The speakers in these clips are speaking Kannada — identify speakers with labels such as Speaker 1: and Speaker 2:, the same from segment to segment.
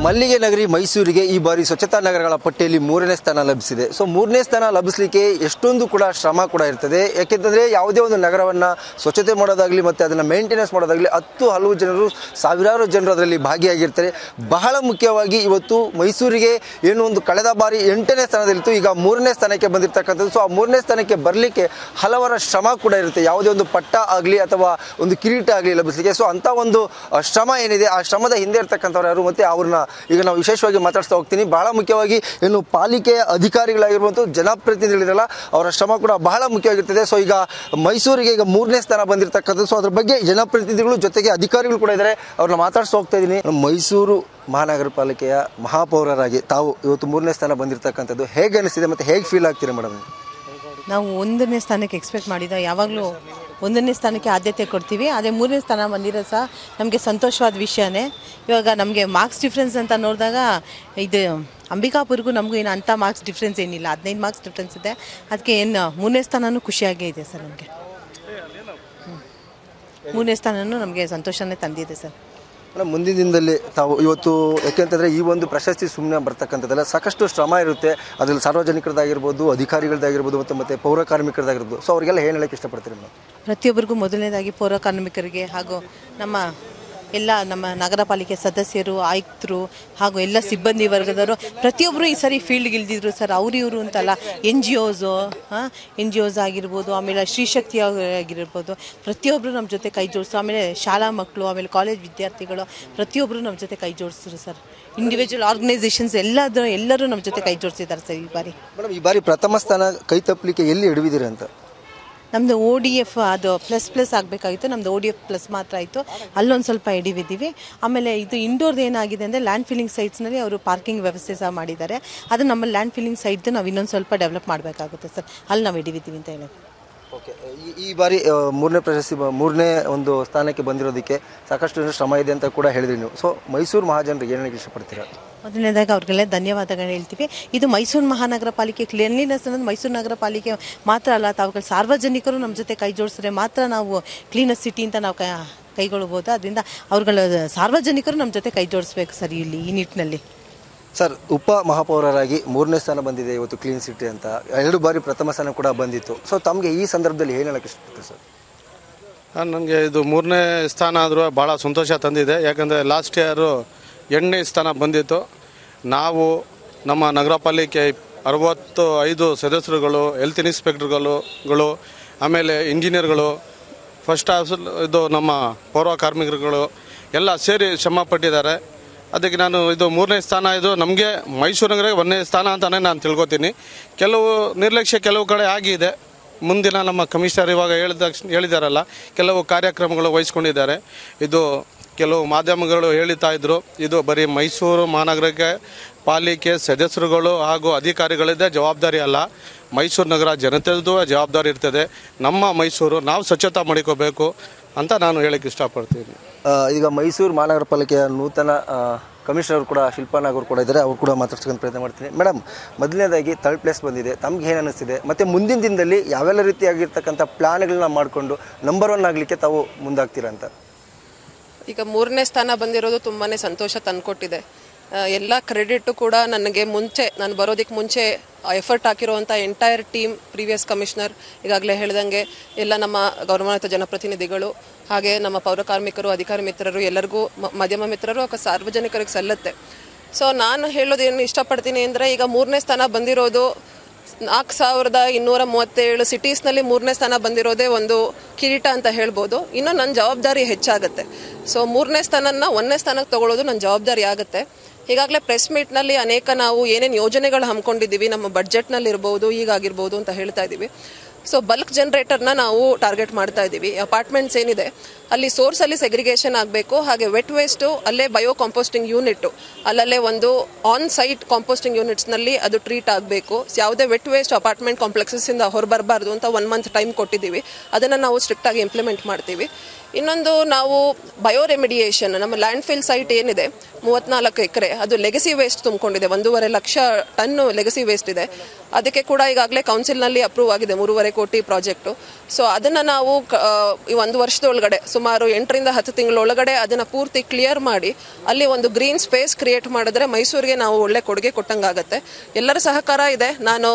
Speaker 1: ಮಲ್ಲಿಗೆ ನಗರಿ ಮೈಸೂರಿಗೆ ಈ ಬಾರಿ ಸ್ವಚ್ಛತಾ ನಗರಗಳ ಪಟ್ಟಿಯಲ್ಲಿ 3ನೇ ಸ್ಥಾನ ಲಭಿಸಿದೆ. ಸೊ 3ನೇ ಸ್ಥಾನ ಲಭಿಸಲಿಕ್ಕೆ ಎಷ್ಟೊಂದು ಕೂಡ ಶ್ರಮ ಕೂಡ ಇರ್ತದೆ. ಯಾಕೆಂತಂದರೆ ಯಾವುದೇ ಒಂದು ನಗರವನ್ನು ಸ್ವಚ್ಛತೆ ಮಾಡೋದಾಗಲಿ ಮತ್ತು ಅದನ್ನು ಮೇಂಟೆನೆನ್ಸ್ ಮಾಡೋದಾಗಲಿ ಹಲವು ಜನರು ಸಾವಿರಾರು ಜನರು ಅದರಲ್ಲಿ ಭಾಗಿಯಾಗಿರ್ತಾರೆ. ಬಹಳ ಮುಖ್ಯವಾಗಿ ಇವತ್ತು ಮೈಸೂರಿಗೆ ಏನು ಒಂದು ಕಳೆದ ಬಾರಿ 8ನೇ ಸ್ಥಾನದಲ್ಲಿತ್ತು, ಈಗ 3ನೇ ಸ್ಥಾನಕ್ಕೆ ಬಂದಿರತಕ್ಕಂಥದ್ದು. ಸೊ ಆ 3ನೇ ಸ್ಥಾನಕ್ಕೆ ಬರಲಿಕ್ಕೆ ಹಲವರ ಶ್ರಮ ಕೂಡ ಇರುತ್ತೆ, ಯಾವುದೇ ಒಂದು ಪಟ್ಟ ಆಗಲಿ ಅಥವಾ ಒಂದು ಕಿರೀಟ ಆಗಲಿ ಲಭಿಸಲಿಕ್ಕೆ. ಸೊ ಅಂಥ ಒಂದು ಶ್ರಮ ಏನಿದೆ, ಆ ಶ್ರಮದ ಹಿಂದೆ ಇರ್ತಕ್ಕಂಥವ್ರು ಯಾರು ಮತ್ತು ಅವ್ರನ್ನ ಈಗ ನಾವು ವಿಶೇಷವಾಗಿ ಮಾತಾಡ್ತಾ ಹೋಗ್ತೀನಿ. ಬಹಳ ಮುಖ್ಯವಾಗಿ ಏನು ಪಾಲಿಕೆಯ ಅಧಿಕಾರಿಗಳಾಗಿರುವಂಥ ಜನಪ್ರತಿನಿಧಿಗಳಿರಲ್ಲ, ಅವರ ಶ್ರಮ ಕೂಡ ಬಹಳ ಮುಖ್ಯವಾಗಿರ್ತದೆ. ಸೊ ಈಗ ಮೈಸೂರಿಗೆ ಈಗ 3ನೇ ಸ್ಥಾನ ಬಂದಿರತಕ್ಕಂಥದ್ದು. ಸೊ ಅದ್ರ ಬಗ್ಗೆ ಜನಪ್ರತಿನಿಧಿಗಳು ಜೊತೆಗೆ ಅಧಿಕಾರಿಗಳು ಕೂಡ ಇದ್ದಾರೆ, ಅವ್ರನ್ನ ಮಾತಾಡ್ತಾ ಹೋಗ್ತಾ ಇದ್ದೀನಿ. ಮೈಸೂರು ಮಹಾನಗರ ಪಾಲಿಕೆಯ ಮಹಾಪೌರರಾಗಿ ತಾವು ಇವತ್ತು 3ನೇ ಸ್ಥಾನ ಬಂದಿರತಕ್ಕಂಥದ್ದು ಹೇಗೆ ಅನಿಸಿದೆ ಮತ್ತು ಹೇಗೆ ಫೀಲ್ ಆಗ್ತೀರಾ ಮೇಡಮ್?
Speaker 2: ನಾವು 1ನೇ ಸ್ಥಾನಕ್ಕೆ ಎಕ್ಸ್ಪೆಕ್ಟ್ ಮಾಡಿದ, ಯಾವಾಗಲೂ 1ನೇ ಸ್ಥಾನಕ್ಕೆ ಆದ್ಯತೆ ಕೊಡ್ತೀವಿ. ಅದೇ 3ನೇ ಸ್ಥಾನ ಬಂದಿರೋ ಸಹ ನಮಗೆ ಸಂತೋಷವಾದ ವಿಷಯನೇ. ಇವಾಗ ನಮಗೆ ಮಾರ್ಕ್ಸ್ ಡಿಫ್ರೆನ್ಸ್ ಅಂತ ನೋಡಿದಾಗ ಇದು ಅಂಬಿಕಾಪುರ್ಗೂ ನಮಗೂ ಏನು ಅಂಥ ಮಾರ್ಕ್ಸ್ ಡಿಫ್ರೆನ್ಸ್ ಏನಿಲ್ಲ, 15 ಮಾರ್ಕ್ಸ್ ಡಿಫ್ರೆನ್ಸ್ ಇದೆ. ಅದಕ್ಕೆ ಏನು 3ನೇ ಸ್ಥಾನವೂ ಖುಷಿಯಾಗೇ ಇದೆ ಸರ್. ನಮಗೆ 3ನೇ ಸ್ಥಾನವೂ ನಮಗೆ ಸಂತೋಷನೇ ತಂದಿದೆ ಸರ್.
Speaker 1: ಮುಂದಿನ ದಿನದಲ್ಲಿ ತಾವು ಇವತ್ತು ಯಾಕೆಂತಂದರೆ ಈ ಒಂದು ಪ್ರಶಸ್ತಿ ಸುಮ್ಮನೆ ಬರ್ತಕ್ಕಂಥದ್ದೆಲ್ಲ ಸಾಕಷ್ಟು ಶ್ರಮ ಇರುತ್ತೆ. ಅದರಲ್ಲಿ ಸಾರ್ವಜನಿಕರದಾಗಿರ್ಬೋದು, ಅಧಿಕಾರಿಗಳದ್ದಾಗಿರ್ಬೋದು ಮತ್ತು ಪೌರ ಕಾರ್ಮಿಕರದಾಗಿರ್ಬೋದು. ಸೊ ಅವರಿಗೆಲ್ಲ ಏನು ಹೇಳಕ್ಕೆ ಇಷ್ಟಪಡ್ತೀರಿ ಮೇಡಮ್?
Speaker 2: ಪ್ರತಿಯೊಬ್ಬರಿಗೂ ಮೊದಲನೇದಾಗಿ ಪೌರ ಕಾರ್ಮಿಕರಿಗೆ ಹಾಗೂ ನಮ್ಮ ನಗರ ಪಾಲಿಕೆ ಸದಸ್ಯರು, ಆಯುಕ್ತರು ಹಾಗೂ ಎಲ್ಲ ಸಿಬ್ಬಂದಿ ವರ್ಗದವರು ಪ್ರತಿಯೊಬ್ಬರು ಈ ಸರಿ ಫೀಲ್ಡ್ಗೆ ಇಳಿದಿದ್ರು ಸರ್. ಇವರು ಅಂತಲ್ಲ, ಎನ್ ಜಿ ಒಸ್ ಆಗಿರ್ಬೋದು, ಆಮೇಲೆ ಶ್ರೀಶಕ್ತಿ ಆಗಿರ್ಬೋದು, ಪ್ರತಿಯೊಬ್ಬರು ನಮ್ಮ ಜೊತೆ ಕೈ ಜೋಡಿಸು. ಆಮೇಲೆ ಶಾಲಾ ಮಕ್ಕಳು, ಆಮೇಲೆ ಕಾಲೇಜ್ ವಿದ್ಯಾರ್ಥಿಗಳು ಪ್ರತಿಯೊಬ್ಬರು ನಮ್ಮ ಜೊತೆ ಕೈ ಜೋಡಿಸಿದ್ರು ಸರ್. ಇಂಡಿವಿಜುವಲ್ ಆರ್ಗನೈಸೇಷನ್ಸ್ ಎಲ್ಲರೂ ನಮ್ಮ ಜೊತೆ ಕೈ ಜೋಡಿಸಿದ್ದಾರೆ ಸರ್. ಈ ಬಾರಿ
Speaker 1: ಮೇಡಮ್, ಈ ಬಾರಿ ಪ್ರಥಮ ಸ್ಥಾನ ಕೈ ತಪ್ಪಲಿಕ್ಕೆ ಎಲ್ಲಿ ಹಿಡಿದಿದ್ದೀರಿ ಅಂತ?
Speaker 2: ನಮ್ಮದು ODF ಅದು ಪ್ಲಸ್ ಆಗಬೇಕಾಗಿತ್ತು, ನಮ್ಮದು ODF ಪ್ಲಸ್ ಮಾತ್ರ ಆಯಿತು. ಅಲ್ಲೊಂದು ಸ್ವಲ್ಪ ಹಿಡಿದಿದ್ದೀವಿ. ಆಮೇಲೆ ಇದು ಇಂಡೋರ್ದು ಏನಾಗಿದೆ ಅಂದರೆ ಲ್ಯಾಂಡ್ ಫಿಲ್ಲಿಂಗ್ ಸೈಟ್ಸ್ನಲ್ಲಿ ಅವರು ಪಾರ್ಕಿಂಗ್ ವ್ಯವಸ್ಥೆ ಸಹ ಮಾಡಿದ್ದಾರೆ. ಅದು ನಮ್ಮ ಲ್ಯಾಂಡ್ ಫಿಲ್ಲಿಂಗ್ ಸೈಟ್ದು ನಾವು ಇನ್ನೊಂದು ಸ್ವಲ್ಪ ಡೆವಲಪ್ ಮಾಡಬೇಕಾಗುತ್ತೆ ಸರ್. ಅಲ್ಲಿ ನಾವು ಹಿಡಿದಿದ್ದೀವಿ ಅಂತ ಹೇಳೋದು.
Speaker 1: ಓಕೆ, ಈ ಬಾರಿ 3ನೇ ಪ್ರಶಸ್ತಿ 3ನೇ ಒಂದು ಸ್ಥಾನಕ್ಕೆ ಬಂದಿರೋದಕ್ಕೆ ಸಾಕಷ್ಟು ಶ್ರಮ ಇದೆ ಅಂತ ಕೂಡ ಹೇಳಿದ್ರಿ ನೀವು. ಸೊ ಮೈಸೂರು ಮಹಾಜನರಿಗೆ ಏನು ಹೇಳಕ್ಕೆ ಇಷ್ಟಪಡ್ತೀರಾ?
Speaker 2: ಮೊದಲನೇದಾಗಿ ಅವ್ರಿಗೆಲ್ಲ ಧನ್ಯವಾದಗಳು ಹೇಳ್ತೀವಿ. ಇದು ಮೈಸೂರು ಮಹಾನಗರ ಪಾಲಿಕೆ ಕ್ಲೀನ್ಲಿನೆಸ್ ಅನ್ನೋದು ಮೈಸೂರು ನಗರ ಪಾಲಿಕೆ ಮಾತ್ರ ಅಲ್ಲ, ತಾವುಗಳು ಸಾರ್ವಜನಿಕರು ನಮ್ಮ ಜೊತೆ ಕೈ ಜೋಡಿಸಿದ್ರೆ ಮಾತ್ರ ನಾವು ಕ್ಲೀನಸ್ ಸಿಟಿ ಅಂತ ನಾವು ಕೈಗೊಳ್ಬೋದು. ಅದರಿಂದ ಅವ್ರುಗಳ ಸಾರ್ವಜನಿಕರು ನಮ್ಮ ಜೊತೆ ಕೈ ಜೋಡಿಸ್ಬೇಕು ಸರ್ ಈ ನಿಟ್ಟಿನಲ್ಲಿ.
Speaker 1: ಸರ್, ಉಪ ಮಹಾಪೌರರಾಗಿ 3ನೇ ಸ್ಥಾನ ಬಂದಿದೆ ಇವತ್ತು ಕ್ಲೀನ್ ಸಿಟಿ ಅಂತ. 2 ಬಾರಿ ಪ್ರಥಮ ಸ್ಥಾನ ಕೂಡ ಬಂದಿತ್ತು. ಸೊ ತಮಗೆ ಈ ಸಂದರ್ಭದಲ್ಲಿ ಏನು ಹೇಳಕ್ಕೆ ಇಷ್ಟಪಡ್ತೀವಿ ಸರ್?
Speaker 3: ನನಗೆ ಇದು 3ನೇ ಸ್ಥಾನ ಆದರೂ ಭಾಳ ಸಂತೋಷ ತಂದಿದೆ. ಯಾಕಂದರೆ ಲಾಸ್ಟ್ ಇಯರು 8ನೇ ಸ್ಥಾನ ಬಂದಿತ್ತು. ನಾವು ನಮ್ಮ ನಗರ ಪಾಲಿಕೆ 65 ಸದಸ್ಯರುಗಳು, ಹೆಲ್ತ್ ಇನ್ಸ್ಪೆಕ್ಟರ್ಗಳು, ಆಮೇಲೆ ಇಂಜಿನಿಯರ್ಗಳು, ಫಸ್ಟ್ ಇದು ನಮ್ಮ ಪೌರ ಕಾರ್ಮಿಕರುಗಳು ಎಲ್ಲ ಸೇರಿ ಶ್ರಮ ಪಟ್ಟಿದ್ದಾರೆ. ಅದಕ್ಕೆ ನಾನು ಇದು 3ನೇ ಸ್ಥಾನ, ಇದು ನಮಗೆ ಮೈಸೂರು ನಗರ 1ನೇ ಸ್ಥಾನ ಅಂತಲೇ ನಾನು ತಿಳ್ಕೊತೀನಿ. ಕೆಲವು ನಿರ್ಲಕ್ಷ್ಯ ಕೆಲವು ಕಡೆ ಆಗಿದೆ. ಮುಂದಿನ ನಮ್ಮ ಕಮಿಷನರ್ ಇವಾಗ ಹೇಳಿದಾರಲ್ಲ, ಕೆಲವು ಕಾರ್ಯಕ್ರಮಗಳು ವಹಿಸ್ಕೊಂಡಿದ್ದಾರೆ. ಇದು ಕೆಲವು ಮಾಧ್ಯಮಗಳು ಹೇಳ್ತಾ ಇದ್ರು, ಇದು ಬರೀ ಮೈಸೂರು ಮಹಾನಗರಕ್ಕೆ ಪಾಲಿಕೆ ಸದಸ್ಯರುಗಳು ಹಾಗೂ ಅಧಿಕಾರಿಗಳಿದ್ದ ಜವಾಬ್ದಾರಿ ಅಲ್ಲ, ಮೈಸೂರು ನಗರ ಜನತೆದು ಜವಾಬ್ದಾರಿ ಇರ್ತದೆ. ನಮ್ಮ ಮೈಸೂರು ನಾವು ಸ್ವಚ್ಛತಾ ಮಾಡಿಕೋಬೇಕು ಅಂತ ನಾನು ಹೇಳಕ್ಕೆ ಇಷ್ಟಪಡ್ತೀನಿ.
Speaker 1: ಈಗ ಮೈಸೂರು ಮಹಾನಗರ ಪಾಲಿಕೆಯ ನೂತನ ಕಮಿಷನರ್ ಕೂಡ ಶಿಲ್ಪಾ ನಾಗ್ ಅವರು ಕೂಡ ಇದ್ದಾರೆ, ಅವ್ರು ಕೂಡ ಮಾತಾಡ್ಸ್ಕೊಂಡು ಪ್ರಯತ್ನ ಮಾಡ್ತೀನಿ. ಮೇಡಮ್, ಮೊದಲನೇದಾಗಿ 3rd ಪ್ಲೇಸ್ ಬಂದಿದೆ, ತಮ್ಗೆ ಏನು ಅನ್ನಿಸ್ತಿದೆ? ಮತ್ತು ಮುಂದಿನ ದಿನದಲ್ಲಿ ಯಾವೆಲ್ಲ ರೀತಿಯಾಗಿರ್ತಕ್ಕಂಥ ಪ್ಲ್ಯಾನ್ಗಳನ್ನ ಮಾಡಿಕೊಂಡು ನಂಬರ್ 1 ಆಗಲಿಕ್ಕೆ ತಾವು ಮುಂದಾಗ್ತೀರಾ ಅಂತ?
Speaker 4: ಈಗ 3ನೇ ಸ್ಥಾನ ಬಂದಿರೋದು ತುಂಬಾ ಸಂತೋಷ ತಂದುಕೊಟ್ಟಿದೆ. ಎಲ್ಲ ಕ್ರೆಡಿಟು ಕೂಡ ನನಗೆ ನಾನು ಬರೋದಕ್ಕೆ ಮುಂಚೆ ಎಫರ್ಟ್ ಹಾಕಿರುವಂಥ ಎಂಟೈರ್ ಟೀಮ್, ಪ್ರೀವಿಯಸ್ ಕಮಿಷನರ್, ಈಗಾಗಲೇ ಹೇಳ್ದಂಗೆ ಎಲ್ಲ ನಮ್ಮ ಗೌರವಾನ್ವಿತ ಜನಪ್ರತಿನಿಧಿಗಳು, ಹಾಗೆ ನಮ್ಮ ಪೌರ ಕಾರ್ಮಿಕರು, ಅಧಿಕಾರಿ ಮಿತ್ರರು, ಎಲ್ಲರಿಗೂ ಮಾಧ್ಯಮ ಮಿತ್ರರು, ಸಾರ್ವಜನಿಕರಿಗೆ ಸಲ್ಲತ್ತೆ. ಸೊ ನಾನು ಹೇಳೋದೇನು ಇಷ್ಟಪಡ್ತೀನಿ ಅಂದರೆ, ಈಗ 3ನೇ ಸ್ಥಾನ ಬಂದಿರೋದು 4237 ಸಿಟೀಸ್ನಲ್ಲಿ 3ನೇ ಸ್ಥಾನ ಬಂದಿರೋದೇ ಒಂದು ಕಿರೀಟ ಅಂತ ಹೇಳ್ಬೋದು. ಇನ್ನು ನನ್ನ ಜವಾಬ್ದಾರಿ ಹೆಚ್ಚಾಗುತ್ತೆ. ಸೊ 3ನೇ ಸ್ಥಾನನ 1ನೇ ಸ್ಥಾನಕ್ಕೆ ತೊಗೊಳ್ಳೋದು ನನ್ನ ಜವಾಬ್ದಾರಿ ಆಗುತ್ತೆ. ಈಗಾಗಲೇ ಪ್ರೆಸ್ ಮೀಟ್ನಲ್ಲಿ ಅನೇಕ ನಾವು ಏನೇನು ಯೋಜನೆಗಳು ಹಮ್ಮಿಕೊಂಡಿದ್ದೀವಿ, ನಮ್ಮ ಬಡ್ಜೆಟ್ನಲ್ಲಿ ಇರ್ಬೋದು, ಈಗಾಗಿರ್ಬೋದು ಅಂತ ಹೇಳ್ತಾ ಇದ್ದೀವಿ. ಸೊ ಬಲ್ಕ್ ಜನರೇಟರ್ನ ನಾವು ಟಾರ್ಗೆಟ್ ಮಾಡ್ತಾ ಇದ್ದೀವಿ. ಅಪಾರ್ಟ್ಮೆಂಟ್ಸ್ ಏನಿದೆ ಅಲ್ಲಿ ಸೋರ್ಸಲ್ಲಿ ಸೆಗ್ರಿಗೇಷನ್ ಆಗಬೇಕು. ಹಾಗೆ ವೆಟ್ ವೇಸ್ಟು ಅಲ್ಲೇ ಬಯೋ ಕಾಂಪೋಸ್ಟಿಂಗ್ ಯೂನಿಟ್ಟು, ಅಲ್ಲಲ್ಲೇ ಒಂದು ಆನ್ ಸೈಟ್ ಕಾಂಪೋಸ್ಟಿಂಗ್ ಯೂನಿಟ್ಸ್ನಲ್ಲಿ ಅದು ಟ್ರೀಟ್ ಆಗಬೇಕು. ಯಾವುದೇ ವೆಟ್ ವೇಸ್ಟ್ ಅಪಾರ್ಟ್ಮೆಂಟ್ ಕಾಂಪ್ಲೆಕ್ಸಸ್ಸಿಂದ ಹೊರಬರಬಾರ್ದು ಅಂತ 1 ಮಂತ್ ಟೈಮ್ ಕೊಟ್ಟಿದ್ದೀವಿ. ಅದನ್ನು ನಾವು ಸ್ಟ್ರಿಕ್ಟಾಗಿ ಇಂಪ್ಲಿಮೆಂಟ್ ಮಾಡ್ತೀವಿ. ಇನ್ನೊಂದು ನಾವು ಬಯೋರೆಮಿಡಿಯೇಷನ್, ನಮ್ಮ ಲ್ಯಾಂಡ್ ಫಿಲ್ ಸೈಟ್ ಏನಿದೆ 34 ಎಕರೆ, ಅದು ಲೆಗಸಿ ವೇಸ್ಟ್ ತುಂಬಿಕೊಂಡಿದೆ. 1.5 ಲಕ್ಷ ಟನ್ನು ಲೆಗಸಿ ವೇಸ್ಟ್ ಇದೆ. ಅದಕ್ಕೆ ಕೂಡ ಈಗಾಗಲೇ ಕೌನ್ಸಿಲ್ನಲ್ಲಿ ಅಪ್ರೂವ್ ಆಗಿದೆ 3.5 ಕೋಟಿ ಪ್ರಾಜೆಕ್ಟು. ಸೊ ಅದನ್ನು ನಾವು ಈ 1 ವರ್ಷದೊಳಗಡೆ ಸುಮಾರು 8 ರಿಂದ 10 ತಿಂಗಳೊಳಗಡೆ ಅದನ್ನು ಪೂರ್ತಿ ಕ್ಲಿಯರ್ ಮಾಡಿ ಅಲ್ಲಿ ಒಂದು ಗ್ರೀನ್ ಸ್ಪೇಸ್ ಕ್ರಿಯೇಟ್ ಮಾಡಿದ್ರೆ ಮೈಸೂರಿಗೆ ನಾವು ಒಳ್ಳೆ ಕೊಡುಗೆ ಕೊಟ್ಟಂಗಾಗತ್ತೆ. ಎಲ್ಲರ ಸಹಕಾರ ಇದೆ. ನಾನು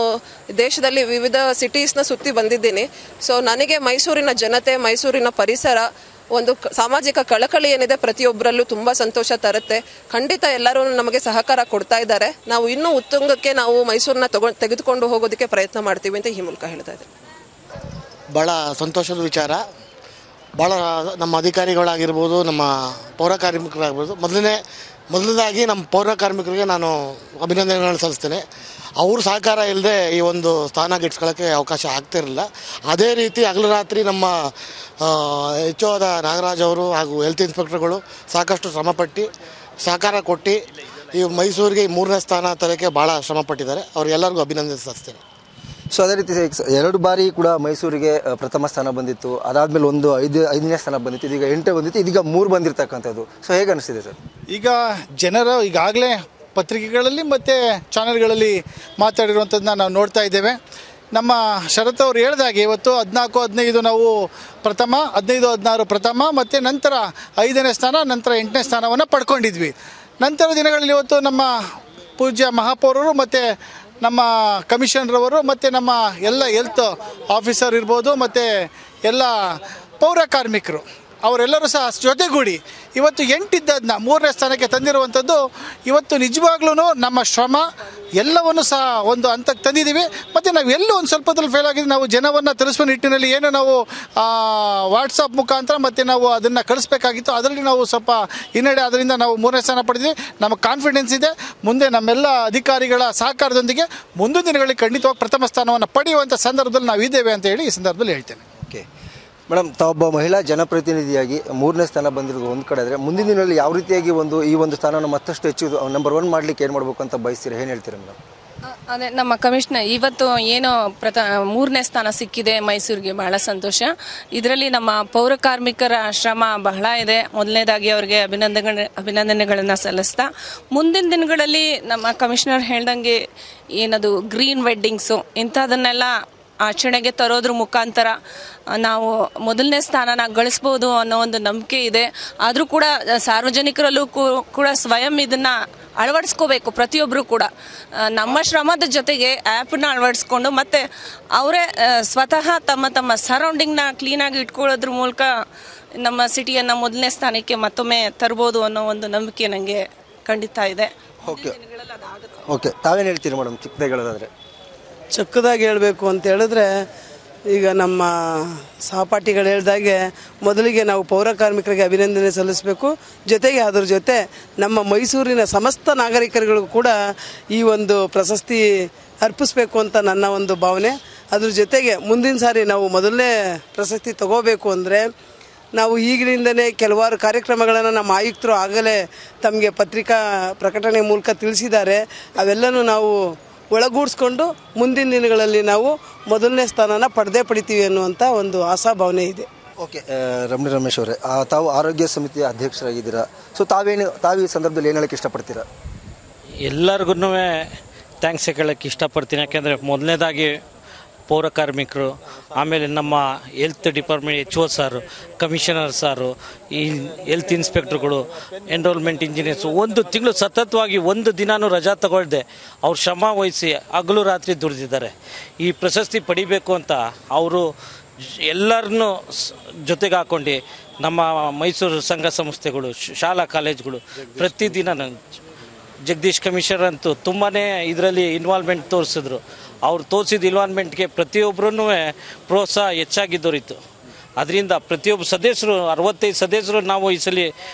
Speaker 4: ದೇಶದಲ್ಲಿ ವಿವಿಧ ಸಿಟೀಸ್ನ ಸುತ್ತಿ ಬಂದಿದ್ದೀನಿ. ಸೊ ನನಗೆ ಮೈಸೂರಿನ ಜನತೆ, ಮೈಸೂರಿನ ಪರಿಸರ, ಒಂದು ಸಾಮಾಜಿಕ ಕಳಕಳಿ ಏನಿದೆ ಪ್ರತಿಯೊಬ್ಬರಲ್ಲೂ ತುಂಬ ಸಂತೋಷ ತರುತ್ತೆ. ಖಂಡಿತ ಎಲ್ಲರೂ ನಮಗೆ ಸಹಕಾರ ಕೊಡ್ತಾ ಇದ್ದಾರೆ. ನಾವು ಇನ್ನೂ ಉತ್ತುಂಗಕ್ಕೆ ನಾವು ಮೈಸೂರನ್ನ ತೆಗೆದುಕೊಂಡು ಹೋಗೋದಕ್ಕೆ ಪ್ರಯತ್ನ ಮಾಡ್ತೀವಿ ಅಂತ ಈ ಮೂಲಕ ಹೇಳ್ತಾ ಇದ್ದಾರೆ.
Speaker 5: ಭಾಳ ಸಂತೋಷದ ವಿಚಾರ. ಭಾಳ ನಮ್ಮ ಅಧಿಕಾರಿಗಳಾಗಿರ್ಬೋದು, ನಮ್ಮ ಪೌರ ಕಾರ್ಮಿಕರಾಗಿರ್ಬೋದು, ಮೊದಲನೇದಾಗಿ ನಮ್ಮ ಪೌರ ಕಾರ್ಮಿಕರಿಗೆ ನಾನು ಅಭಿನಂದನೆಗಳನ್ನು ಸಲ್ಲಿಸ್ತೇನೆ. ಅವ್ರ ಸಹಕಾರ ಇಲ್ಲದೆ ಈ ಒಂದು ಸ್ಥಾನ ಗಿಟ್ಸ್ಕೊಳ್ಳೋಕ್ಕೆ ಅವಕಾಶ ಆಗ್ತಿರಲಿಲ್ಲ. ಅದೇ ರೀತಿ ಹಗಲು ರಾತ್ರಿ ನಮ್ಮ HO ಆದ ನಾಗರಾಜ್ ಅವರು ಹಾಗೂ ಹೆಲ್ತ್ ಇನ್ಸ್ಪೆಕ್ಟರ್ಗಳು ಸಾಕಷ್ಟು ಶ್ರಮಪಟ್ಟು ಸಹಕಾರ ಕೊಟ್ಟು ಈ ಮೈಸೂರಿಗೆ 3ನೇ ಸ್ಥಾನ ತರೋಕ್ಕೆ ಭಾಳ ಶ್ರಮಪಟ್ಟಿದ್ದಾರೆ. ಅವ್ರಿಗೆಲ್ಲರಿಗೂ ಅಭಿನಂದನೆ ಸಲ್ಲಿಸ್ತೇನೆ.
Speaker 1: ಸೊ ಅದೇ ರೀತಿ 2 ಬಾರಿ ಕೂಡ ಮೈಸೂರಿಗೆ ಪ್ರಥಮ ಸ್ಥಾನ ಬಂದಿತ್ತು. ಅದಾದಮೇಲೆ ಒಂದು 5ನೇ ಸ್ಥಾನ ಬಂದಿತ್ತು. ಇದೀಗ 8 ಬಂದಿತ್ತು. ಇದೀಗ 3 ಬಂದಿರತಕ್ಕಂಥದ್ದು. ಸೊ ಹೇಗೆ ಅನಿಸ್ತಿದೆ ಸರ್?
Speaker 6: ಈಗ ಜನರು ಈಗಾಗಲೇ ಪತ್ರಿಕೆಗಳಲ್ಲಿ ಮತ್ತು ಚಾನೆಲ್ಗಳಲ್ಲಿ ಮಾತಾಡಿರುವಂಥದ್ದನ್ನ ನಾವು ನೋಡ್ತಾ ಇದ್ದೇವೆ. ನಮ್ಮ ಶರತ್ ಅವರು ಹೇಳಿದಾಗೆ ಇವತ್ತು 14-15 ನಾವು ಪ್ರಥಮ, 15-16 ಪ್ರಥಮ, ಮತ್ತು ನಂತರ 5ನೇ ಸ್ಥಾನ, ನಂತರ 8ನೇ ಸ್ಥಾನವನ್ನು ಪಡ್ಕೊಂಡಿದ್ವಿ. ನಂತರ ದಿನಗಳಲ್ಲಿ ಇವತ್ತು ನಮ್ಮ ಪೂಜ್ಯ ಮಹಾಪೌರರು ಮತ್ತು ನಮ್ಮ ಕಮಿಷನರವರು ಮತ್ತು ನಮ್ಮ ಎಲ್ಲ ಹೆಲ್ತ್ ಆಫೀಸರ್ ಇರ್ಬೋದು ಮತ್ತು ಎಲ್ಲ ಪೌರ ಕಾರ್ಮಿಕರು ಅವರೆಲ್ಲರೂ ಸಹ ಜೊತೆಗೂಡಿ ಇವತ್ತು 8 ಇದ್ದದನ್ನ 3ನೇ ಸ್ಥಾನಕ್ಕೆ ತಂದಿರುವಂಥದ್ದು ಇವತ್ತು ನಿಜವಾಗ್ಲೂ ನಮ್ಮ ಶ್ರಮ ಎಲ್ಲವನ್ನು ಸಹ ಒಂದು ಹಂತಕ್ಕೆ ತಂದಿದ್ದೀವಿ. ಮತ್ತು ನಾವು ಎಲ್ಲೂ ಒಂದು ಸ್ವಲ್ಪದಲ್ಲಿ ಫೇಲ್ ಆಗಿದ್ದು ನಾವು ಜನವನ್ನು ತಲುಪಿಸುವ ನಿಟ್ಟಿನಲ್ಲಿ ಏನು ನಾವು ವಾಟ್ಸಪ್ ಮುಖಾಂತರ ಮತ್ತು ನಾವು ಅದನ್ನು ಕಳಿಸ್ಬೇಕಾಗಿತ್ತು, ಅದರಲ್ಲಿ ನಾವು ಸ್ವಲ್ಪ ಹಿನ್ನಡೆ, ಅದರಿಂದ ನಾವು 3ನೇ ಸ್ಥಾನ ಪಡೆದಿದ್ದೀವಿ. ನಮಗೆ ಕಾನ್ಫಿಡೆನ್ಸ್ ಇದೆ, ಮುಂದೆ ನಮ್ಮೆಲ್ಲ ಅಧಿಕಾರಿಗಳ ಸಹಕಾರದೊಂದಿಗೆ ಮುಂದಿನ ದಿನಗಳಲ್ಲಿ ಖಂಡಿತವಾಗಿ ಪ್ರಥಮ ಸ್ಥಾನವನ್ನು ಪಡೆಯುವಂಥ ಸಂದರ್ಭದಲ್ಲಿ ನಾವು ಇದ್ದೇವೆ ಅಂತ ಹೇಳಿ ಈ ಸಂದರ್ಭದಲ್ಲಿ ಹೇಳ್ತೇನೆ.
Speaker 1: ಓಕೆ ಮೇಡಮ್, ತಾವೊಬ್ಬ ಮಹಿಳಾ ಜನಪ್ರತಿನಿಧಿಯಾಗಿ 3ನೇ ಸ್ಥಾನ ಬಂದಿರೋದು ಒಂದು ಕಡೆ ಆದರೆ ಮುಂದಿನ ದಿನಗಳಲ್ಲಿ ಯಾವ ರೀತಿಯಾಗಿ ಈ ಒಂದು ಸ್ಥಾನವನ್ನು ಮತ್ತಷ್ಟು ಹೆಚ್ಚು ನಂಬರ್ 1 ಮಾಡಲಿಕ್ಕೆ ಏನು ಮಾಡಬೇಕು ಅಂತ ಬಯಸ್ತೀರಾ? ಏನು ಹೇಳ್ತೀರಾ ಮೇಡಮ್?
Speaker 7: ಅದೇ ನಮ್ಮ ಕಮಿಷನರ್ ಇವತ್ತು ಏನು 3ನೇ ಸ್ಥಾನ ಸಿಕ್ಕಿದೆ ಮೈಸೂರಿಗೆ, ಬಹಳ ಸಂತೋಷ. ಇದರಲ್ಲಿ ನಮ್ಮ ಪೌರ ಕಾರ್ಮಿಕರ ಶ್ರಮ ಬಹಳ ಇದೆ. ಮೊದಲನೇದಾಗಿ ಅವರಿಗೆ ಅಭಿನಂದನೆಗಳನ್ನು ಸಲ್ಲಿಸ್ತಾ, ಮುಂದಿನ ದಿನಗಳಲ್ಲಿ ನಮ್ಮ ಕಮಿಷನರ್ ಹೇಳ್ದಂಗೆ ಏನದು ಗ್ರೀನ್ ವೆಡ್ಡಿಂಗ್ಸು ಇಂಥದನ್ನೆಲ್ಲ ಆಚರಣೆಗೆ ತರೋದ್ರ ಮುಖಾಂತರ ನಾವು 1ನೇ ಸ್ಥಾನನ ಗಳಿಸ್ಬೋದು ಅನ್ನೋ ಒಂದು ನಂಬಿಕೆ ಇದೆ. ಆದರೂ ಕೂಡ ಸಾರ್ವಜನಿಕರಲ್ಲೂ ಕೂಡ ಸ್ವಯಂ ಇದನ್ನು ಅಳವಡಿಸ್ಕೋಬೇಕು. ಪ್ರತಿಯೊಬ್ಬರು ಕೂಡ ನಮ್ಮ ಶ್ರಮದ ಜೊತೆಗೆ ಆ್ಯಪನ್ನ ಅಳವಡಿಸ್ಕೊಂಡು ಮತ್ತು ಅವರೇ ಸ್ವತಃ ತಮ್ಮ ಸರೌಂಡಿಂಗ್ನ ಕ್ಲೀನಾಗಿ ಇಟ್ಕೊಳ್ಳೋದ್ರ ಮೂಲಕ ನಮ್ಮ ಸಿಟಿಯನ್ನು 1ನೇ ಸ್ಥಾನಕ್ಕೆ ಮತ್ತೊಮ್ಮೆ ತರ್ಬೋದು ಅನ್ನೋ ಒಂದು ನಂಬಿಕೆ ನನಗೆ ಖಂಡಿತ ಇದೆ.
Speaker 1: ಓಕೆ, ತಾವೇನು ಹೇಳ್ತೀರಿ ಮೇಡಮ್ ಚಿಕ್ಕದಾಗಿ?
Speaker 8: ಚಕ್ಕದಾಗಿ ಹೇಳಬೇಕು ಅಂತ ಹೇಳಿದ್ರೆ, ಈಗ ನಮ್ಮ ಸಹಪಾಠಿಗಳು ಹೇಳಿದಾಗೆ ಮೊದಲಿಗೆ ನಾವು ಪೌರ ಕಾರ್ಮಿಕರಿಗೆ ಅಭಿನಂದನೆ ಸಲ್ಲಿಸಬೇಕು. ಜೊತೆಗೆ ಅದರ ಜೊತೆ ನಮ್ಮ ಮೈಸೂರಿನ ಸಮಸ್ತ ನಾಗರಿಕರಿಗೂ ಕೂಡ ಈ ಒಂದು ಪ್ರಶಸ್ತಿ ಅರ್ಪಿಸಬೇಕು ಅಂತ ನನ್ನ ಒಂದು ಭಾವನೆ. ಅದ್ರ ಜೊತೆಗೆ ಮುಂದಿನ ಸಾರಿ ನಾವು ಮೊದಲನೇ ಪ್ರಶಸ್ತಿ ತಗೋಬೇಕು ಅಂದರೆ ನಾವು ಈಗಿನಿಂದಲೇ ಕೆಲವಾರು ಕಾರ್ಯಕ್ರಮಗಳನ್ನು ನಮ್ಮ ಆಯುಕ್ತರು ಆಗಲೇ ತಮಗೆ ಪತ್ರಿಕಾ ಪ್ರಕಟಣೆ ಮೂಲಕ ತಿಳಿಸಿದ್ದಾರೆ. ಅವೆಲ್ಲನೂ ನಾವು ಒಳಗೂಡಿಸ್ಕೊಂಡು ಮುಂದಿನ ದಿನಗಳಲ್ಲಿ ನಾವು 1ನೇ ಸ್ಥಾನನ ಪಡಿತೀವಿ ಅನ್ನುವಂಥ ಒಂದು ಆಶಾಭಾವನೆ ಇದೆ.
Speaker 1: ಓಕೆ, ರಮೇಶ್ ಅವರೇ, ತಾವು ಆರೋಗ್ಯ ಸಮಿತಿಯ ಅಧ್ಯಕ್ಷರಾಗಿದ್ದೀರಾ. ಸೊ ತಾವು ಈ ಸಂದರ್ಭದಲ್ಲಿ ಏನು ಹೇಳೋಕ್ಕೆ ಇಷ್ಟಪಡ್ತೀರಾ?
Speaker 9: ಎಲ್ಲರಿಗೂ ಥ್ಯಾಂಕ್ಸ್ ಹೇಳೋಕ್ಕೆ ಇಷ್ಟಪಡ್ತೀನಿ. ಯಾಕೆಂದರೆ ಮೊದಲನೇದಾಗಿ ಪೌರ ಕಾರ್ಮಿಕರು, ಆಮೇಲೆ ನಮ್ಮ ಹೆಲ್ತ್ ಡಿಪಾರ್ಟ್ಮೆಂಟ್ HO ಸಾರು, ಕಮಿಷನರ್ ಸಾರು, ಈ ಹೆಲ್ತ್ ಇನ್ಸ್ಪೆಕ್ಟರ್ಗಳು, ಎನ್ರೋಲ್ಮೆಂಟ್ ಇಂಜಿನಿಯರ್ಸು 1 ತಿಂಗಳು ಸತತವಾಗಿ 1 ದಿನಾನೂ ರಜಾ ತಗೊಳ್ದೆ ಅವ್ರು ಶ್ರಮ ವಹಿಸಿ ಹಗಲು ರಾತ್ರಿ ದುಡಿದಿದ್ದಾರೆ. ಈ ಪ್ರಶಸ್ತಿ ಪಡಿಬೇಕು ಅಂತ ಅವರು ಎಲ್ಲರನ್ನೂ ಜೊತೆಗೆ ಹಾಕ್ಕೊಂಡು ನಮ್ಮ ಮೈಸೂರು ಸಂಘ ಸಂಸ್ಥೆಗಳು, ಶಾಲಾ ಕಾಲೇಜುಗಳು ಪ್ರತಿದಿನ ಜಗದೀಶ್ ಕಮಿಷನರ್ ಅಂತೂ ತುಂಬಾ ಇದರಲ್ಲಿ ಇನ್ವಾಲ್ವ್ಮೆಂಟ್ ತೋರಿಸಿದ್ರು. ಅವ್ರು ತೋರಿಸಿದ ಇನ್ವಾಲ್ವ್ಮೆಂಟ್ಗೆ ಪ್ರತಿಯೊಬ್ಬರೂ ಪ್ರೋತ್ಸಾಹ ಹೆಚ್ಚಾಗಿ ದೊರೀತು. ಅದರಿಂದ ಪ್ರತಿಯೊಬ್ಬ ಸದಸ್ಯರು 65 ಸದಸ್ಯರು ನಾವು ಈ ಸಲ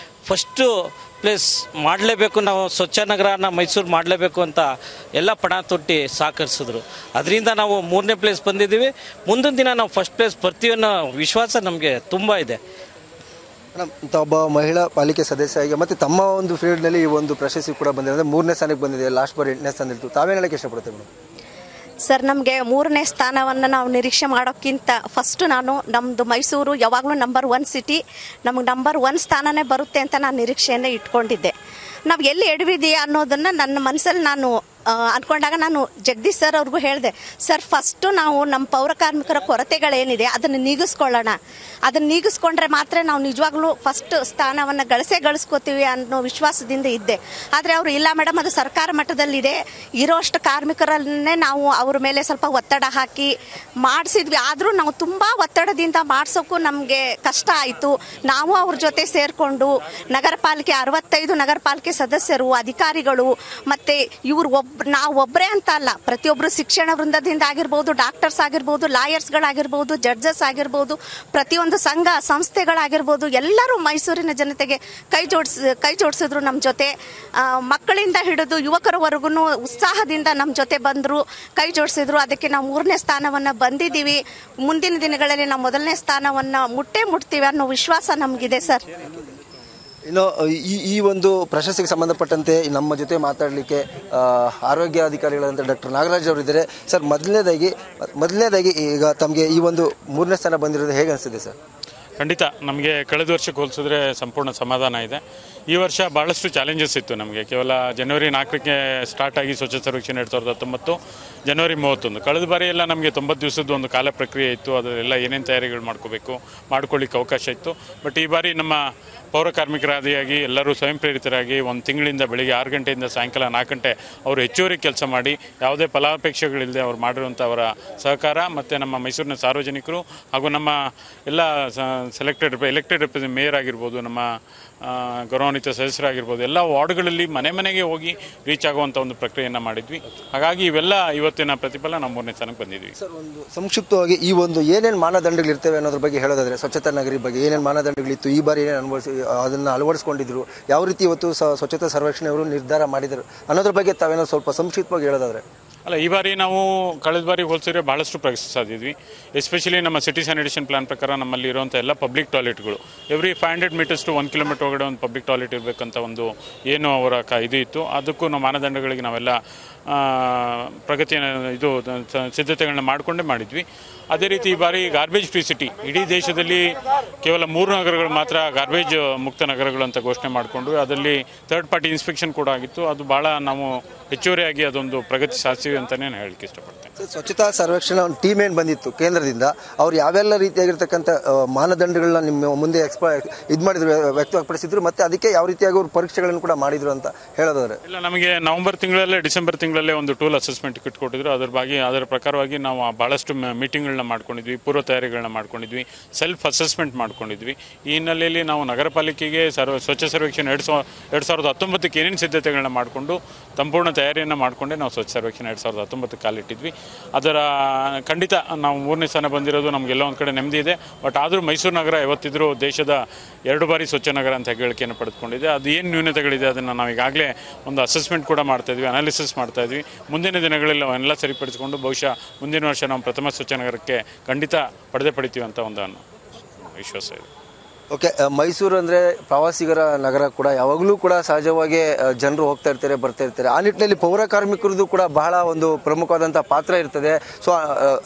Speaker 9: ಫಸ್ಟು ಪ್ಲೇಸ್ ಮಾಡಲೇಬೇಕು, ನಾವು ಸ್ವಚ್ಛ ನಗರನ ಮೈಸೂರು ಮಾಡಲೇಬೇಕು ಅಂತ ಎಲ್ಲ ಪಣ ತೊಟ್ಟು ಸಹಕರಿಸಿದ್ರು. ಅದರಿಂದ ನಾವು 3ನೇ ಪ್ಲೇಸ್ ಬಂದಿದ್ದೀವಿ. ಮುಂದಿನ ದಿನ ನಾವು ಫಸ್ಟ್ ಪ್ಲೇಸ್ ಬರ್ತೀವಿ ಅನ್ನೋ ವಿಶ್ವಾಸ ನಮಗೆ ತುಂಬ ಇದೆ.
Speaker 1: ಮೇಡಮ್, ಒಬ್ಬ ಮಹಿಳಾ ಪಾಲಿಕೆ ಸದಸ್ಯರಾಗಿ ಮತ್ತು ತಮ್ಮ ಒಂದು ಫೀಲ್ಡ್ನಲ್ಲಿ ಈ ಒಂದು ಪ್ರಶಸ್ತಿ ಕೂಡ ಬಂದಿದೆ. 3ನೇ ಸ್ಥಾನಕ್ಕೆ ಬಂದಿದೆ. ಲಾಸ್ಟ್ ಬಾರಿ 8ನೇ ಸ್ಥಾನ ಇತ್ತು. ತಾವೇನು ಹೇಳೋಕ್ಕೆ ಇಷ್ಟಪಡ್ತೇವೆ ಮೇಡಮ್?
Speaker 10: ಸರ್, ನಮಗೆ 3ನೇ ಸ್ಥಾನವನ್ನು ನಾವು ನಿರೀಕ್ಷೆ ಮಾಡೋಕ್ಕಿಂತ ಫಸ್ಟು ನಮ್ಮದು ಮೈಸೂರು ಯಾವಾಗಲೂ ನಂಬರ್ 1 ಸಿಟಿ, ನಮಗೆ ನಂಬರ್ 1 ಸ್ಥಾನನೇ ಬರುತ್ತೆ ಅಂತ ನಾನು ನಿರೀಕ್ಷೆಯನ್ನು ಇಟ್ಕೊಂಡಿದ್ದೆ. ನಾವು ಎಲ್ಲಿ ಎಡವಿದೆಯಾ ಅನ್ನೋದನ್ನು ನನ್ನ ಮನಸ್ಸಲ್ಲಿ ನಾನು ಅಂದ್ಕೊಂಡಾಗ ನಾನು ಜಗದೀಶ್ ಸರ್ ಅವ್ರಿಗೂ ಹೇಳಿದೆ, ಸರ್ ಫಸ್ಟು ನಾವು ನಮ್ಮ ಪೌರ ಕಾರ್ಮಿಕರ ಕೊರತೆಗಳೇನಿದೆ ಅದನ್ನು ನೀಗಿಸ್ಕೊಳ್ಳೋಣ, ಅದನ್ನು ನೀಗಿಸ್ಕೊಂಡ್ರೆ ಮಾತ್ರ ನಾವು ನಿಜವಾಗ್ಲೂ ಫಸ್ಟ್ ಸ್ಥಾನವನ್ನು ಗಳಿಸ್ಕೋತೀವಿ ಅನ್ನೋ ವಿಶ್ವಾಸದಿಂದ ಇದ್ದೆ. ಆದರೆ ಅವರು ಇಲ್ಲ ಮೇಡಮ್, ಅದು ಸರ್ಕಾರ ಮಟ್ಟದಲ್ಲಿದೆ, ಇರೋಷ್ಟು ಕಾರ್ಮಿಕರನ್ನೇ ನಾವು ಅವ್ರ ಮೇಲೆ ಸ್ವಲ್ಪ ಒತ್ತಡ ಹಾಕಿ ಮಾಡಿಸಿದ್ವಿ. ಆದರೂ ನಾವು ತುಂಬ ಒತ್ತಡದಿಂದ ಮಾಡಿಸೋಕ್ಕೂ ನಮಗೆ ಕಷ್ಟ ಆಯಿತು. ನಾವು ಅವ್ರ ಜೊತೆ ಸೇರಿಕೊಂಡು ನಗರ ಪಾಲಿಕೆ 65 ನಗರ ಪಾಲಿಕೆ ಸದಸ್ಯರು, ಅಧಿಕಾರಿಗಳು, ಮತ್ತು ಇವರು ನಾವು ಒಬ್ಬರೇ ಅಂತ ಅಲ್ಲ, ಪ್ರತಿಯೊಬ್ಬರು ಶಿಕ್ಷಣ ವೃಂದದಿಂದ ಆಗಿರ್ಬೋದು, ಡಾಕ್ಟರ್ಸ್ ಆಗಿರ್ಬೋದು, ಲಾಯರ್ಸ್ಗಳಾಗಿರ್ಬೋದು, ಜಡ್ಜಸ್ ಆಗಿರ್ಬೋದು, ಪ್ರತಿಯೊಂದು ಸಂಘ ಸಂಸ್ಥೆಗಳಾಗಿರ್ಬೋದು, ಎಲ್ಲರೂ ಮೈಸೂರಿನ ಜನತೆಗೆ ಕೈ ಜೋಡಿಸಿದ್ರು ನಮ್ಮ ಜೊತೆ. ಮಕ್ಕಳಿಂದ ಹಿಡಿದು ಯುವಕರವರೆಗೂ ಉತ್ಸಾಹದಿಂದ ನಮ್ಮ ಜೊತೆ ಬಂದರು, ಕೈ ಜೋಡಿಸಿದ್ರು. ಅದಕ್ಕೆ ನಾವು 3ನೇ ಸ್ಥಾನವನ್ನು ಬಂದಿದ್ದೀವಿ. ಮುಂದಿನ ದಿನಗಳಲ್ಲಿ ನಾವು 1ನೇ ಸ್ಥಾನವನ್ನು ಮುಟ್ತೀವಿ ಅನ್ನೋ ವಿಶ್ವಾಸ ನಮಗಿದೆ ಸರ್.
Speaker 1: ಇನ್ನು ಈ ಒಂದು ಪ್ರಶಸ್ತಿಗೆ ಸಂಬಂಧಪಟ್ಟಂತೆ ನಮ್ಮ ಜೊತೆ ಮಾತಾಡಲಿಕ್ಕೆ ಆರೋಗ್ಯ ಅಧಿಕಾರಿಗಳಂತ ಡಾಕ್ಟರ್ ನಾಗರಾಜ್ ಅವರು ಇದ್ದಾರೆ. ಸರ್, ಮೊದಲನೇದಾಗಿ ಈಗ ತಮಗೆ ಈ ಒಂದು 3ನೇ ಸ್ಥಾನ ಬಂದಿರೋದು ಹೇಗೆ ಅನಿಸ್ತಿದೆ ಸರ್?
Speaker 11: ಖಂಡಿತ ನಮಗೆ ಕಳೆದ ವರ್ಷಕ್ಕೆ ಹೋಲಿಸಿದ್ರೆ ಸಂಪೂರ್ಣ ಸಮಾಧಾನ ಇದೆ. ಈ ವರ್ಷ ಭಾಳಷ್ಟು ಚಾಲೆಂಜಸ್ ಇತ್ತು ನಮಗೆ. ಕೇವಲ ಜನವರಿ 4ಕ್ಕೆ ಸ್ಟಾರ್ಟ್ ಆಗಿ ಸ್ವಚ್ಛ ಸರ್ವೇಕ್ಷಣೆ 2019, ಜನವರಿ 31. ಕಳೆದ ಬಾರಿ ಎಲ್ಲ ನಮಗೆ 90 ದಿವಸದ ಒಂದು ಕಾಲ ಪ್ರಕ್ರಿಯೆ ಇತ್ತು. ಅದರೆಲ್ಲ ಏನೇನು ತಯಾರಿಗಳು ಮಾಡ್ಕೊಳ್ಳಿಕ್ಕೆ ಅವಕಾಶ ಇತ್ತು. ಬಟ್ ಈ ಬಾರಿ ನಮ್ಮ ಪೌರ ಕಾರ್ಮಿಕರಾದಿಯಾಗಿ ಎಲ್ಲರೂ ಸ್ವಯಂ ಪ್ರೇರಿತರಾಗಿ 1 ತಿಂಗಳಿಂದ ಬೆಳಿಗ್ಗೆ 6 ಗಂಟೆಯಿಂದ ಸಾಯಂಕಾಲ 4 ಗಂಟೆ ಅವರು ಹೆಚ್ಚುವರಿ ಕೆಲಸ ಮಾಡಿ ಯಾವುದೇ ಫಲಾಪೇಕ್ಷೆಗಳಿಲ್ಲದೆ ಅವ್ರು ಮಾಡಿರುವಂಥ ಅವರ ಸಹಕಾರ ಮತ್ತು ನಮ್ಮ ಮೈಸೂರಿನ ಸಾರ್ವಜನಿಕರು ಹಾಗೂ ನಮ್ಮ ಎಲ್ಲ ಎಲೆಕ್ಟೆಡ್ ಮೇಯರ್ ಆಗಿರ್ಬೋದು, ನಮ್ಮ ಗೌರವಾನ್ವಿತ ಸದಸ್ಯರಾಗಿರ್ಬೋದು, ಎಲ್ಲ ವಾರ್ಡ್ಗಳಲ್ಲಿ ಮನೆಗೆ ಹೋಗಿ ರೀಚ್ ಆಗುವಂಥ ಒಂದು ಪ್ರಕ್ರಿಯೆಯನ್ನು ಮಾಡಿದ್ವಿ. ಹಾಗಾಗಿ ಇವೆಲ್ಲ ಇವತ್ತಿನ ಪ್ರತಿಫಲ ನಾವು 3ನೇ ಸ್ಥಾನಕ್ಕೆ ಬಂದಿದ್ವಿ.
Speaker 1: ಸರ್, ಒಂದು ಸಂಕ್ಷಿಪ್ತವಾಗಿ ಈ ಒಂದು ಏನೇನು ಮಾನದಂಡಗಳಿರ್ತವೆ ಅನ್ನೋದ್ರ ಬಗ್ಗೆ ಹೇಳೋದಾದ್ರೆ, ಸ್ವಚ್ಛತಾ ನಗರಿ ಬಗ್ಗೆ ಏನೇನು ಮಾನದಂಡಗಳಿತ್ತು, ಈ ಬಾರಿ ಏನೇನು ಅದನ್ನು ಅಳವಡಿಸ್ಕೊಂಡಿದ್ರು, ಯಾವ ರೀತಿ ಇವತ್ತು ಸ್ವಚ್ಛತಾ ಸರ್ವೇಕ್ಷಣೆಯವರು ನಿರ್ಧಾರ ಮಾಡಿದರು ಅನ್ನೋದ್ರ ಬಗ್ಗೆ ತಾವೇನೋ ಸ್ವಲ್ಪ ಸಂಕ್ಷಿಪ್ತವಾಗಿ ಹೇಳೋದಾದ್ರೆ?
Speaker 11: ಅಲ್ಲ, ಈ ಬಾರಿ ನಾವು ಕಳೆದ ಬಾರಿ ಹೋಲಿಸಿದ್ರೆ ಭಾಳಷ್ಟು ಪ್ರಗತಿ ಸಾಧಿದ್ವಿ. ಎಸ್ಪೆಷಲಿ ನಮ್ಮ ಸಿಟಿ ಸ್ಯಾನಿಟೇಷನ್ ಪ್ಲಾನ್ ಪ್ರಕಾರ ನಮ್ಮಲ್ಲಿ ಇರುವಂಥ ಎಲ್ಲ ಪಬ್ಲಿಕ್ ಟಾಯ್ಲೆಟ್ಗಳು ಎವ್ರಿ 500 ಮೀಟರ್ಸ್ ಟು 1 ಕಿಲೋಮೀಟರ್ ಒಳಗಡೆ ಒಂದು ಪಬ್ಲಿಕ್ ಟಾಯ್ಲೆಟ್ ಇರಬೇಕಂತ ಒಂದು ಏನು ಅವರ ಇದು ಇತ್ತು. ಅದಕ್ಕೂ ನಾವು ಮಾನದಂಡಗಳಿಗೆ ನಾವೆಲ್ಲ ಸಿದ್ಧತೆಗಳನ್ನ ಮಾಡಿಕೊಂಡೇ ಮಾಡಿದ್ವಿ. ಅದೇ ರೀತಿ ಈ ಬಾರಿ ಗಾರ್ಬೇಜ್ ಫ್ರೀ ಸಿಟಿ, ಇಡೀ ದೇಶದಲ್ಲಿ ಕೇವಲ 3 ನಗರಗಳು ಮಾತ್ರ ಗಾರ್ಬೇಜ್ ಮುಕ್ತ ನಗರಗಳು ಅಂತ ಘೋಷಣೆ ಮಾಡಿಕೊಂಡು ಅದರಲ್ಲಿ ಥರ್ಡ್ ಪಾರ್ಟಿ ಇನ್ಸ್ಪೆಕ್ಷನ್ ಕೂಡ ಆಗಿತ್ತು. ಅದು ಭಾಳ ನಾವು ಹೆಚ್ಚುವರಿಯಾಗಿ ಅದೊಂದು ಪ್ರಗತಿ ಸಾಧಿಸಿವಿ ಅಂತಲೇ ನಾನು ಹೇಳಲಿಕ್ಕೆ ಇಷ್ಟಪಡ್ತೇನೆ.
Speaker 1: ಸ್ವಚ್ಛತಾ ಸರ್ವೇಕ್ಷಣಾ ಒಂದು ಟೀಮ್ ಏನು ಬಂದಿತ್ತು ಕೇಂದ್ರದಿಂದ, ಅವ್ರು ಯಾವೆಲ್ಲ ರೀತಿಯಾಗಿರ್ತಕ್ಕಂಥ ಮಾನದಂಡಗಳನ್ನ ನಿಮ್ಮ ಮುಂದೆ ವ್ಯಕ್ತಪಡಿಸಿದ್ರು ಮತ್ತು ಅದಕ್ಕೆ ಯಾವ ರೀತಿಯಾಗಿ ಅವರು ಪರೀಕ್ಷೆಗಳನ್ನು ಕೂಡ ಮಾಡಿದ್ರು ಅಂತ ಹೇಳೋದಾದ್ರೆ?
Speaker 11: ಇಲ್ಲ, ನಮಗೆ ಡಿಸೆಂಬರ್ ತಿಂಗಳಲ್ಲೇ ಒಂದು ಟೂಲ್ ಅಸೆಸ್ಮೆಂಟ್ ಕಿಟ್ ಕೊಟ್ಟಿದ್ರು. ಅದರ ಪ್ರಕಾರವಾಗಿ ನಾವು ಭಾಳಷ್ಟು ಮೀಟಿಂಗ್ಗಳನ್ನ ಮಾಡ್ಕೊಂಡಿದ್ವಿ, ಪೂರ್ವ ತಯಾರಿಗಳನ್ನ ಮಾಡ್ಕೊಂಡಿದ್ವಿ, ಸೆಲ್ಫ್ ಅಸೆಸ್ಮೆಂಟ್ ಮಾಡ್ಕೊಂಡಿದ್ವಿ. ಈ ಹಿನ್ನೆಲೆಯಲ್ಲಿ ನಾವು ನಗರ ಪಾಲಿಕೆಗೆ ಸ್ವಚ್ಛ ಸರ್ವೇಕ್ಷಣೆ 2019ಕ್ಕೆ ಏನೇನು ಸಿದ್ಧತೆಗಳನ್ನ ಮಾಡಿಕೊಂಡು ಸಂಪೂರ್ಣ ತಯಾರಿಯನ್ನು ಮಾಡಿಕೊಂಡೆ ನಾವು ಸ್ವಚ್ಛ ಸರ್ವೇಕ್ಷಣೆ 2019ಕ್ಕೆ ಕಾಲಿಟ್ಟಿದ್ವಿ. ಅದರ ಖಂಡಿತ ನಾವು 3ನೇ ಸ್ಥಾನ ಬಂದಿರೋದು ನಮಗೆಲ್ಲ ಒಂದು ಕಡೆ ನೆಮ್ಮದಿ ಇದೆ. ಬಟ್ ಆದರೂ ಮೈಸೂರು ನಗರ ಯಾವತ್ತಿದ್ರೂ ದೇಶದ 2 ಬಾರಿ ಸ್ವಚ್ಛ ನಗರ ಅಂತ ಹೇಳಿಕೆಯನ್ನು ಪಡೆದುಕೊಂಡಿದೆ. ಅದು ಏನು ನ್ಯೂನತೆಗಳಿದೆ ಅದನ್ನು ನಾವು ಈಗಾಗಲೇ ಒಂದು ಅಸೆಸ್ಮೆಂಟ್ ಕೂಡ ಮಾಡ್ತಾಯಿದ್ವಿ, ಅನಾಲಿಸಿಸ್ ಮಾಡ್ತಾಯಿದ್ವಿ. ಮುಂದಿನ ದಿನಗಳಲ್ಲಿ ಅವನ್ನೆಲ್ಲ ಸರಿಪಡಿಸಿಕೊಂಡು ಬಹುಶಃ ಮುಂದಿನ ವರ್ಷ ನಾವು ಪ್ರಥಮ ಸ್ವಚ್ಛ ನಗರಕ್ಕೆ ಖಂಡಿತ ಪಡೆದುಪಡಿತೀವಿ ಅಂತ ಒಂದು ವಿಶ್ವಾಸ ಇದೆ.
Speaker 1: ಓಕೆ, ಮೈಸೂರು ಅಂದರೆ ಪ್ರವಾಸಿಗರ ನಗರ ಕೂಡ, ಯಾವಾಗಲೂ ಕೂಡ ಸಹಜವಾಗಿ ಜನರು ಹೋಗ್ತಾ ಇರ್ತಾರೆ, ಬರ್ತಾ ಇರ್ತಾರೆ. ಆ ನಿಟ್ಟಿನಲ್ಲಿ ಪೌರ ಕಾರ್ಮಿಕರದ್ದು ಕೂಡ ಬಹಳ ಒಂದು ಪ್ರಮುಖವಾದಂಥ ಪಾತ್ರ ಇರ್ತದೆ. ಸೊ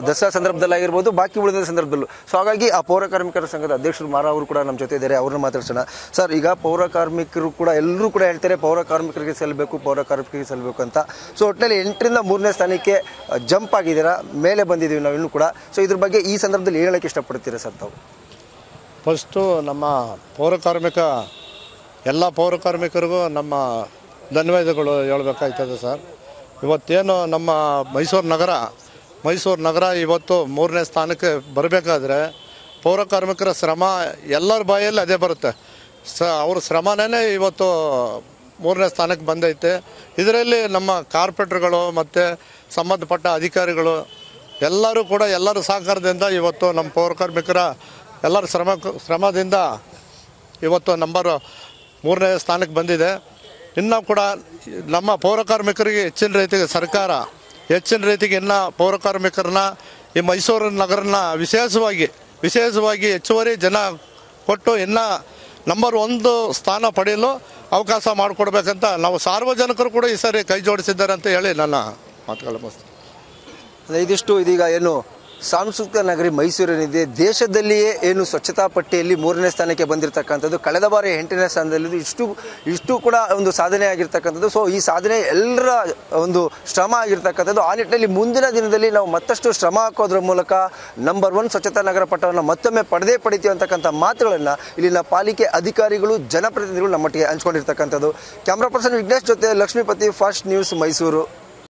Speaker 1: ದಸರಾ ಸಂದರ್ಭದಲ್ಲಾಗಿರ್ಬೋದು, ಬಾಕಿ ಉಳಿದ ಸಂದರ್ಭದಲ್ಲೂ. ಸೊ ಹಾಗಾಗಿ ಆ ಪೌರ ಕಾರ್ಮಿಕರ ಸಂಘದ ಅಧ್ಯಕ್ಷರು ಮಾರಾ ಅವರು ಕೂಡ ನಮ್ಮ ಜೊತೆ ಇದ್ದಾರೆ, ಅವ್ರನ್ನ ಮಾತಾಡ್ಸೋಣ. ಸರ್, ಈಗ ಪೌರ ಕಾರ್ಮಿಕರು ಕೂಡ ಎಲ್ಲರೂ ಕೂಡ ಹೇಳ್ತಾರೆ ಪೌರ ಕಾರ್ಮಿಕರಿಗೆ ಸಲ್ಲಬೇಕು ಅಂತ. ಸೊ ಒಟ್ಟಿನಲ್ಲಿ 8ರಿಂದ 3ನೇ ಸ್ಥಾನಕ್ಕೆ ಜಂಪ್ ಆಗಿದ್ದೀರಾ, ಮೇಲೆ ಬಂದಿದ್ದೀವಿ ನಾವು ಇನ್ನೂ ಕೂಡ. ಸೊ ಇದ್ರ ಬಗ್ಗೆ ಈ ಸಂದರ್ಭದಲ್ಲಿ ಏನು ಹೇಳೋಕ್ಕೆ ಇಷ್ಟಪಡ್ತೀರಾ ಸರ್ ತಾವು?
Speaker 3: ಫಸ್ಟು ನಮ್ಮ ಎಲ್ಲ ಪೌರ ಕಾರ್ಮಿಕರಿಗೂ ನಮ್ಮ ಧನ್ಯವಾದಗಳು ಹೇಳಬೇಕಾಗ್ತದೆ ಸರ್. ಇವತ್ತೇನು ನಮ್ಮ ಮೈಸೂರು ನಗರ ಇವತ್ತು 3ನೇ ಸ್ಥಾನಕ್ಕೆ ಬರಬೇಕಾದ್ರೆ ಪೌರ ಕಾರ್ಮಿಕರ ಶ್ರಮ ಎಲ್ಲರ ಬಾಯಲ್ಲಿ ಅದೇ ಬರುತ್ತೆ. ಅವ್ರ ಶ್ರಮನೇ ಇವತ್ತು 3ನೇ ಸ್ಥಾನಕ್ಕೆ ಬಂದೈತೆ. ಇದರಲ್ಲಿ ನಮ್ಮ ಕಾರ್ಪೊರೇಟರ್ಗಳು ಮತ್ತು ಸಂಬಂಧಪಟ್ಟ ಅಧಿಕಾರಿಗಳು ಎಲ್ಲರೂ ಸಹಕಾರದಿಂದ ಇವತ್ತು ನಮ್ಮ ಪೌರ ಕಾರ್ಮಿಕರ ಎಲ್ಲರ ಶ್ರಮದಿಂದ ಇವತ್ತು ನಂಬರ್ 3ನೇ ಸ್ಥಾನಕ್ಕೆ ಬಂದಿದೆ. ಇನ್ನು ಕೂಡ ನಮ್ಮ ಪೌರ ಕಾರ್ಮಿಕರಿಗೆ ಹೆಚ್ಚಿನ ರೀತಿಗೆ ಇನ್ನು ಪೌರ ಕಾರ್ಮಿಕರನ್ನ ಈ ಮೈಸೂರು ನಗರನ ವಿಶೇಷವಾಗಿ ಹೆಚ್ಚುವರಿ ಜನ ಕೊಟ್ಟು ಇನ್ನು ನಂಬರ್ 1 ಸ್ಥಾನ ಪಡೆಯಲು ಅವಕಾಶ ಮಾಡಿಕೊಡ್ಬೇಕಂತ ನಾವು ಸಾರ್ವಜನಿಕರು ಕೂಡ ಈ ಸರಿ ಕೈ ಜೋಡಿಸಿದ್ದಾರೆ ಅಂತ ಹೇಳಿ ನನ್ನ ಮಾತುಗಳು ಮುಗಿಸ್ತೇನೆ.
Speaker 1: ಇದಿಷ್ಟು ಇದೀಗ ಏನು ಸಾಂಸ್ಕೃತಿಕ ನಗರಿ ಮೈಸೂರೇನಿದೆ ದೇಶದಲ್ಲಿಯೇ ಏನು ಸ್ವಚ್ಛತಾ ಪಟ್ಟಿಯಲ್ಲಿ 3ನೇ ಸ್ಥಾನಕ್ಕೆ ಬಂದಿರತಕ್ಕಂಥದ್ದು. ಕಳೆದ ಬಾರಿ 8ನೇ ಸ್ಥಾನದಲ್ಲಿ ಇಷ್ಟು ಕೂಡ ಒಂದು ಸಾಧನೆ ಆಗಿರ್ತಕ್ಕಂಥದ್ದು. ಸೊ ಈ ಸಾಧನೆ ಎಲ್ಲರ ಒಂದು ಶ್ರಮ ಆಗಿರ್ತಕ್ಕಂಥದ್ದು. ಆ ನಿಟ್ಟಿನಲ್ಲಿ ಮುಂದಿನ ದಿನದಲ್ಲಿ ನಾವು ಮತ್ತಷ್ಟು ಶ್ರಮ ಹಾಕೋದ್ರ ಮೂಲಕ ನಂಬರ್ 1 ಸ್ವಚ್ಛತಾ ನಗರ ಪಟ್ಟವನ್ನು ಮತ್ತೊಮ್ಮೆ ಪಡಿತೀವಿ ಅಂತಕ್ಕಂಥ ಮಾತುಗಳನ್ನು ಇಲ್ಲಿನ ಪಾಲಿಕೆ ಅಧಿಕಾರಿಗಳು ಜನಪ್ರತಿನಿಧಿಗಳು ನಮ್ಮೊಟ್ಟಿಗೆ ಹಂಚ್ಕೊಂಡಿರ್ತಕ್ಕಂಥದ್ದು. ಕ್ಯಾಮ್ರಾ ಪರ್ಸನ್ ವಿಘ್ನೇಶ್ ಜೊತೆ ಲಕ್ಷ್ಮೀಪತಿ, ಫಾಸ್ಟ್ ನ್ಯೂಸ್, ಮೈಸೂರು.